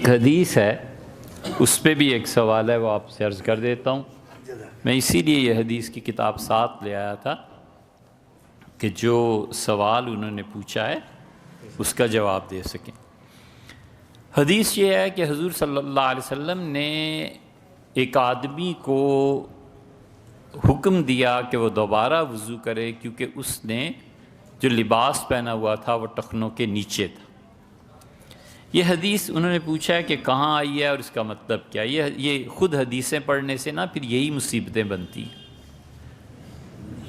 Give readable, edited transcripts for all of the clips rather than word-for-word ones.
ایک حدیث ہے، اس پہ بھی ایک سوال ہے، وہ آپ سے عرض کر دیتا ہوں۔ میں اسی لیے یہ حدیث کی کتاب ساتھ لے آیا تھا کہ جو سوال انہوں نے پوچھا ہے اس کا جواب دے سکیں۔ حدیث یہ ہے کہ حضور صلی اللہ علیہ وسلم نے ایک آدمی کو حکم دیا کہ وہ دوبارہ وضو کرے، کیونکہ اس نے جو لباس پہنا ہوا تھا وہ ٹخنوں کے نیچے تھا۔ یہ حدیث انہوں نے پوچھا ہے کہ کہاں آئی ہے اور اس کا مطلب کیا ہے۔ یہ خود حدیثیں پڑھنے سے نا پھر یہی مصیبتیں بنتی ہیں۔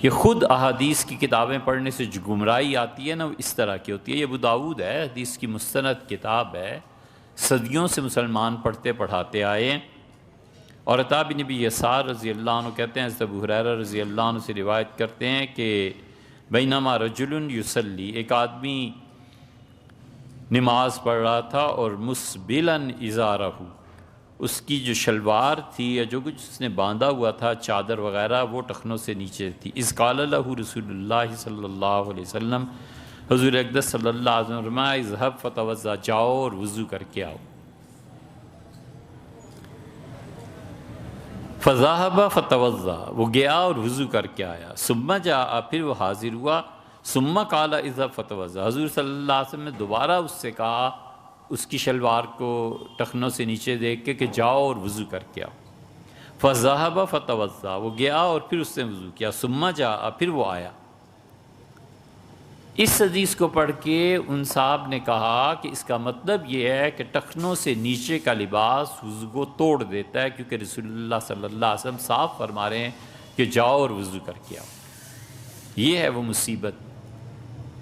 یہ خود احادیث کی کتابیں پڑھنے سے جو گمراہی آتی ہے نا وہ اس طرح کی ہوتی ہے۔ یہ ابو داؤد ہے، حدیث کی مستند کتاب ہے، صدیوں سے مسلمان پڑھتے پڑھاتے آئے ہیں۔ اور عطا بن ابی یسار رضی اللہ عنہ کہتے ہیں، حضرت ابو ہریرہ رضی اللہ عنہ سے روایت کرتے ہیں کہ بینما رجل یصلی، ایک آدمی نماز پڑھ رہا تھا اور مسبلا ازارہ، اس کی جو شلوار تھی یا جو کچھ اس نے باندھا ہوا تھا چادر وغیرہ وہ ٹخنوں سے نیچے تھی۔ اذ قال له رسول اللہ صلی اللہ علیہ وسلم، حضور اقدس صلی اللہ علیہ وسلم فرمایا اذهب فتوضا، جاؤ اور وضو کر کے آؤ۔ فذهب فتوضا، وہ گیا اور وضو کر کے آیا۔ ثم جاء، پھر وہ حاضر ہوا۔ ثم قال اذهب فتوضا، حضور صلی اللہ علیہ وسلم نے دوبارہ اس سے کہا، اس کی شلوار کو ٹخنوں سے نیچے دیکھ کے کہ جاؤ اور وضو کر کے آؤ۔ فذهب فتوضا، وہ گیا اور پھر اس نے وضو کیا۔ ثم جاء، پھر وہ آیا۔ اس حدیث کو پڑھ کے ان صاحب نے کہا کہ اس کا مطلب یہ ہے کہ ٹخنوں سے نیچے کا لباس وضو کو توڑ دیتا ہے، کیونکہ رسول اللہ صلی اللہ علیہ وسلم صاف فرما رہے ہیں کہ جاؤ اور وضو کر کے آؤ۔ یہ ہے وہ مصیبت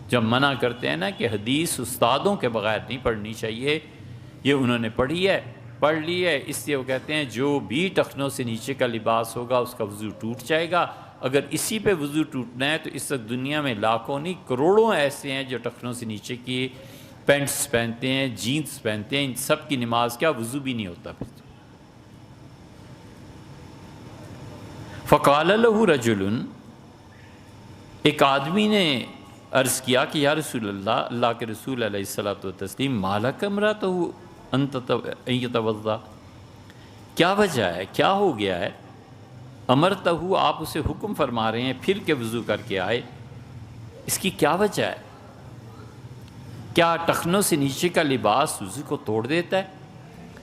جب منع کرتے ہیں نا کہ حدیث استادوں کے بغیر نہیں پڑھنی چاہیے۔ یہ انہوں نے پڑھی ہے، پڑھ لی ہے، اس لیے وہ کہتے ہیں جو بھی ٹخنوں سے نیچے کا لباس ہوگا اس کا وضو ٹوٹ جائے گا۔ اگر اسی پہ وضو ٹوٹنا ہے تو اس وقت دنیا میں لاکھوں نہیں کروڑوں ایسے ہیں جو ٹخنوں سے نیچے کی پینٹس پہنتے ہیں، جینس پہنتے ہیں، ان سب کی نماز کیا وضو بھی نہیں ہوتا پھر۔ فقال له رجل، ایک آدمی نے عرض کیا کہ یا رسول اللہ، اللہ کے رسول علیہ الصلوۃ والتسلیم، مالک امرأتہ ان یتوضا، کیا وجہ ہے، کیا ہو گیا ہے؟ امرتہ، آپ اسے حکم فرما رہے ہیں پھر کہ وضو کر کے آئے، اس کی کیا وجہ ہے؟ کیا ٹخنوں سے نیچے کا لباس وضو کو توڑ دیتا ہے،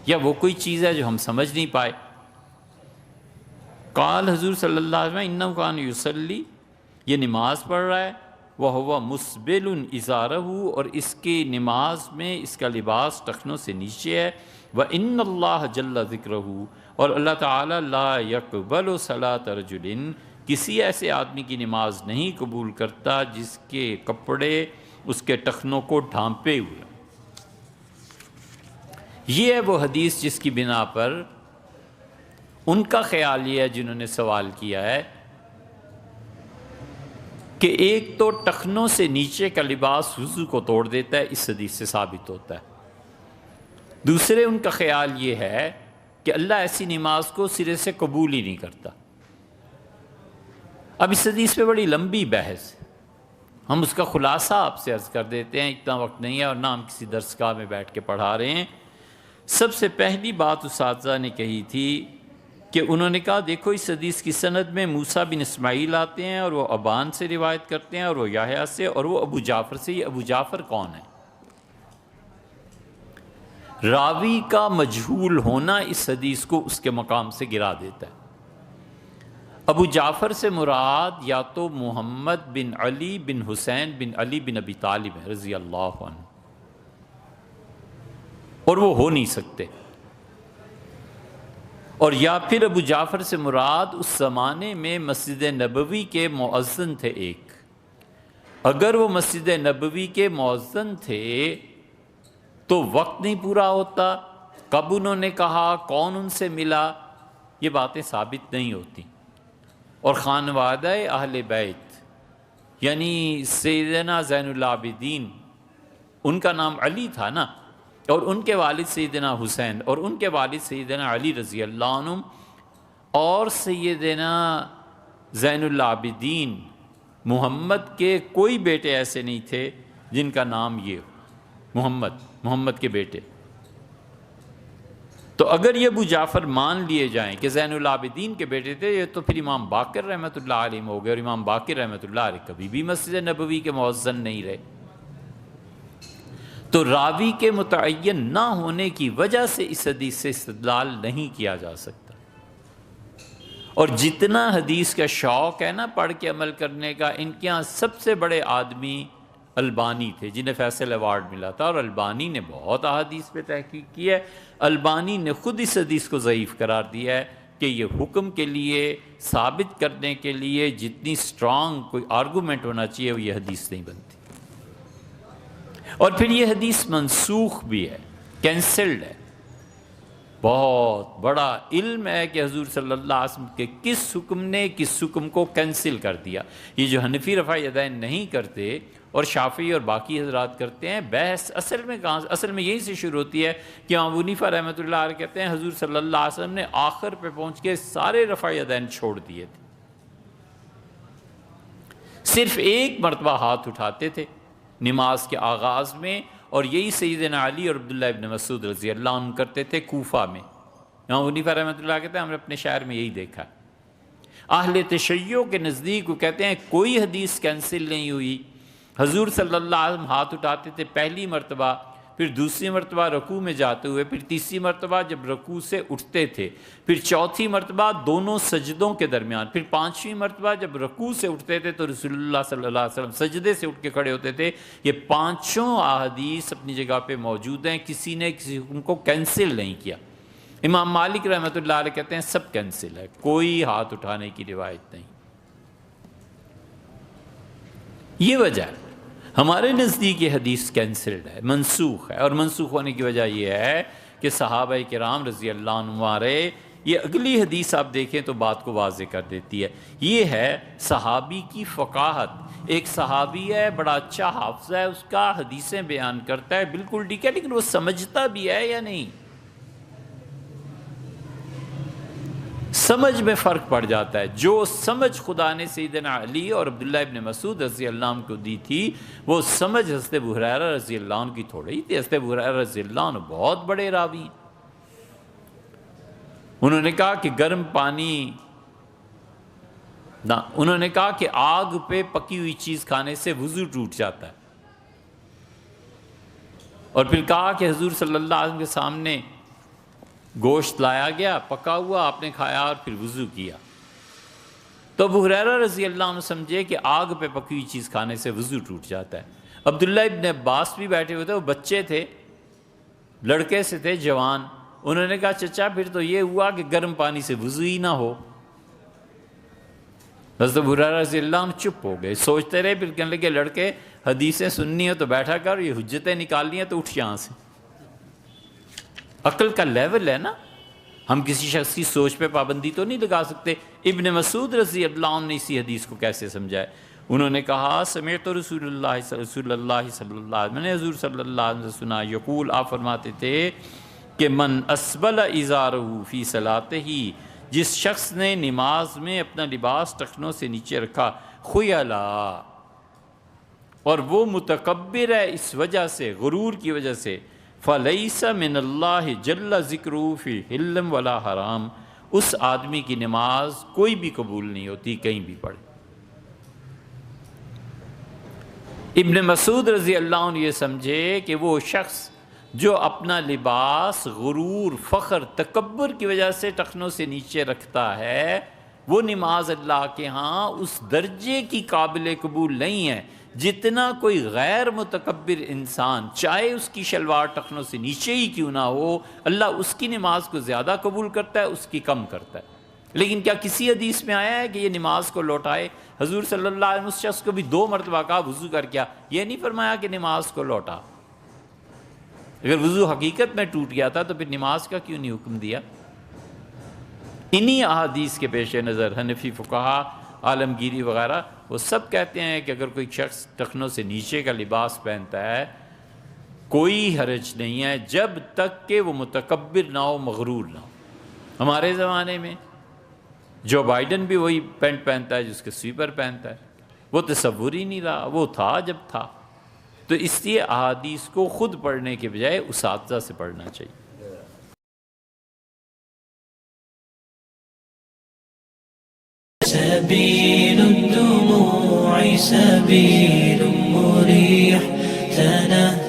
یا وہ کوئی چیز ہے جو ہم سمجھ نہیں پائے؟ قال، حضور صلی اللہ علیہ وسلم، انہ کان یصلی، یہ نماز پڑھ رہا ہے، وہو مسبل ازارہ، اور اس کی نماز میں اس کا لباس ٹخنوں سے نیچے ہے۔ وَإِنَّ اللَّهَ جَلَّ ذِكْرَهُ، اور اللہ تعالیٰ لا يقبل صلاۃ رجل، کسی ایسے آدمی کی نماز نہیں قبول کرتا جس کے کپڑے اس کے ٹخنوں کو ڈھانپے ہوئے۔ یہ ہے وہ حدیث جس کی بنا پر ان کا خیال یہ ہے جنہوں نے سوال کیا ہے کہ ایک تو ٹخنوں سے نیچے کا لباس وضو کو توڑ دیتا ہے، اس حدیث سے ثابت ہوتا ہے۔ دوسرے ان کا خیال یہ ہے کہ اللہ ایسی نماز کو سرے سے قبول ہی نہیں کرتا۔ اب اس حدیث پہ بڑی لمبی بحث ہے، ہم اس کا خلاصہ آپ سے عرض کر دیتے ہیں، اتنا وقت نہیں ہے اور نہ ہم کسی درسگاہ میں بیٹھ کے پڑھا رہے ہیں۔ سب سے پہلی بات اساتذہ نے کہی تھی کہ انہوں نے کہا دیکھو اس حدیث کی سند میں موسیٰ بن اسماعیل آتے ہیں اور وہ ابان سے روایت کرتے ہیں اور وہ یحییٰ سے اور وہ ابو جعفر سے۔ یہ ابو جعفر کون ہے؟ راوی کا مجہول ہونا اس حدیث کو اس کے مقام سے گرا دیتا ہے۔ ابو جعفر سے مراد یا تو محمد بن علی بن حسین بن علی بن ابی طالب ہے رضی اللہ عنہ، اور وہ ہو نہیں سکتے، اور یا پھر ابو جعفر سے مراد اس زمانے میں مسجد نبوی کے مؤذن تھے ایک۔ اگر وہ مسجد نبوی کے مؤذن تھے تو وقت نہیں پورا ہوتا، کب انہوں نے کہا، کون ان سے ملا، یہ باتیں ثابت نہیں ہوتی۔ اور خانوادہ اہل بیت یعنی سیدنا زین العابدین، ان کا نام علی تھا نا، اور ان کے والد سیدنا حسین اور ان کے والد سیدنا علی رضی اللہ عنہ، اور سیدنا زین العابدین محمد کے کوئی بیٹے ایسے نہیں تھے جن کا نام یہ ہو، محمد کے بیٹے۔ تو اگر یہ ابو جعفر مان لیے جائیں کہ زین العابدین کے بیٹے تھے، یہ تو پھر امام باقر رحمۃ اللہ علیہ ہو گئے، اور امام باقر رحمۃ اللہ علیہ کبھی بھی مسجد نبوی کے مؤذن نہیں رہے۔ تو راوی کے متعین نہ ہونے کی وجہ سے اس حدیث سے استدلال نہیں کیا جا سکتا۔ اور جتنا حدیث کا شوق ہے نا پڑھ کے عمل کرنے کا، ان کے یہاں سب سے بڑے آدمی البانی تھے، جنہیں فیصل ایوارڈ ملا تھا، اور البانی نے بہت احادیث پہ تحقیق کی ہے۔ البانی نے خود اس حدیث کو ضعیف قرار دیا ہے کہ یہ حکم کے لیے ثابت کرنے کے لیے جتنی سٹرانگ کوئی آرگومنٹ ہونا چاہیے وہ یہ حدیث نہیں بنتی۔ اور پھر یہ حدیث منسوخ بھی ہے، کینسلڈ ہے۔ بہت بڑا علم ہے کہ حضور صلی اللہ علیہ وسلم کے کس حکم نے کس حکم کو کینسل کر دیا۔ یہ جو حنفی رفع یدین نہیں کرتے اور شافعی اور باقی حضرات کرتے ہیں، بحث اصل میں کہاں، اصل میں یہیں سے شروع ہوتی ہے کہ ابو حنیفہ رحمۃ اللہ علیہ کہتے ہیں حضور صلی اللہ علیہ وسلم نے آخر پہ پہنچ کے سارے رفع یدین چھوڑ دیے تھے، صرف ایک مرتبہ ہاتھ اٹھاتے تھے نماز کے آغاز میں، اور یہی سیدنا علی اور عبداللہ ابن مسعود رضی اللہ عنہ کرتے تھے کوفہ میں۔ امام حنیفہ رحمۃ اللہ کہتے ہیں ہم نے اپنے شہر میں یہی دیکھا۔ اہل تشیع کے نزدیک وہ کہتے ہیں کوئی حدیث کینسل نہیں ہوئی، حضور صلی اللہ علیہ وسلم ہاتھ اٹھاتے تھے پہلی مرتبہ، پھر دوسری مرتبہ رکوع میں جاتے ہوئے، پھر تیسری مرتبہ جب رکوع سے اٹھتے تھے، پھر چوتھی مرتبہ دونوں سجدوں کے درمیان، پھر پانچویں مرتبہ جب رکوع سے اٹھتے تھے تو رسول اللہ صلی اللہ علیہ وسلم سجدے سے اٹھ کے کھڑے ہوتے تھے۔ یہ پانچوں احادیث اپنی جگہ پہ موجود ہیں، کسی نے کسی حکم کو کینسل نہیں کیا۔ امام مالک رحمۃ اللہ علیہ کہتے ہیں سب کینسل ہے، کوئی ہاتھ اٹھانے کی روایت نہیں۔ یہ وجہ ہے ہمارے نزدیک یہ حدیث کینسلڈ ہے، منسوخ ہے، اور منسوخ ہونے کی وجہ یہ ہے کہ صحابہ کرام رضی اللہ عنہ ہمارے، یہ اگلی حدیث آپ دیکھیں تو بات کو واضح کر دیتی ہے۔ یہ ہے صحابی کی فقاہت۔ ایک صحابی ہے بڑا اچھا حافظ ہے، اس کا حدیثیں بیان کرتا ہے بالکل ٹھیک ہے، لیکن وہ سمجھتا بھی ہے یا نہیں، سمجھ میں فرق پڑ جاتا ہے۔ جو سمجھ خدا نے سیدنا علی اور عبداللہ ابن مسعود رضی اللہ عنہ کو دی تھی، وہ سمجھ حضرت ابو ہریرہ رضی اللہ عنہ کی تھوڑی تھی۔ حضرت ابو ہریرہ رضی اللہ عنہ بہت بڑے راوی ہیں۔ انہوں نے کہا کہ گرم پانی نہ، انہوں نے کہا کہ آگ پہ پکی ہوئی چیز کھانے سے وضو ٹوٹ جاتا ہے، اور پھر کہا کہ حضور صلی اللہ علیہ وسلم کے سامنے گوشت لایا گیا پکا ہوا، آپ نے کھایا اور پھر وضو کیا، تو ابو ہریرہ رضی اللہ عنہ سمجھے کہ آگ پہ پکی ہوئی چیز کھانے سے وضو ٹوٹ جاتا ہے۔ عبداللہ ابن عباس بھی بیٹھے ہوئے تھے، وہ بچے تھے، لڑکے سے تھے جوان، انہوں نے کہا چچا پھر تو یہ ہوا کہ گرم پانی سے وضو ہی نہ ہو۔ حضرت ابو ہریرہ رضی اللہ عنہ چپ ہو گئے، سوچتے رہے، پھر کہنے لگے لڑکے حدیثیں سننی ہے تو بیٹھا کر، یہ حجتیں نکالنی ہیں تو اٹھ یہاں سے۔ عقل کا لیول ہے نا، ہم کسی شخص کی سوچ پہ پابندی تو نہیں لگا سکتے۔ ابن مسعود رضی اللہ عنہ نے اسی حدیث کو کیسے سمجھائے؟ انہوں نے کہا سمعت رسول اللہ صلی اللہ علیہ وسلم، میں نے حضور صلی اللہ علیہ وسلم سے سنا، یقول، آپ فرماتے تھے کہ من اسبل ازارہ فی صلاتہ، جس شخص نے نماز میں اپنا لباس ٹخنوں سے نیچے رکھا، خیلا، اور وہ متکبر ہے اس وجہ سے، غرور کی وجہ سے، فلیس من اللہ جل ذکرہ فی حلم ولا حرام، اس آدمی کی نماز کوئی بھی قبول نہیں ہوتی، کہیں بھی پڑھے۔ ابن مسعود رضی اللہ عنہ یہ سمجھے کہ وہ شخص جو اپنا لباس غرور، فخر، تکبر کی وجہ سے ٹخنوں سے نیچے رکھتا ہے، وہ نماز اللہ کے ہاں اس درجے کی قابل قبول نہیں ہے جتنا کوئی غیر متکبر انسان، چاہے اس کی شلوار ٹخنوں سے نیچے ہی کیوں نہ ہو، اللہ اس کی نماز کو زیادہ قبول کرتا ہے، اس کی کم کرتا ہے۔ لیکن کیا کسی حدیث میں آیا ہے کہ یہ نماز کو لوٹائے؟ حضور صلی اللہ علیہ وسلم اس شخص کو بھی 2 مرتبہ کہا وضو کر کیا، یہ نہیں فرمایا کہ نماز کو لوٹا۔ اگر وضو حقیقت میں ٹوٹ گیا تھا تو پھر نماز کا کیوں نہیں حکم دیا؟ انہی احادیث کے پیش نظر حنفی فقہا، عالمگیری وغیرہ، وہ سب کہتے ہیں کہ اگر کوئی شخص ٹخنوں سے نیچے کا لباس پہنتا ہے کوئی حرج نہیں ہے، جب تک کہ وہ متکبر نہ ہو، مغرور نہ ہو۔ ہمارے زمانے میں جو بائیڈن بھی وہی پینٹ پہنتا ہے جس کے سویپر پہنتا ہے، وہ تصور ہی نہیں رہا، وہ تھا جب تھا۔ تو اس لیے احادیث کو خود پڑھنے کے بجائے اساتذہ سے پڑھنا چاہیے۔ سبيل الدموع سبيل مريح تنهى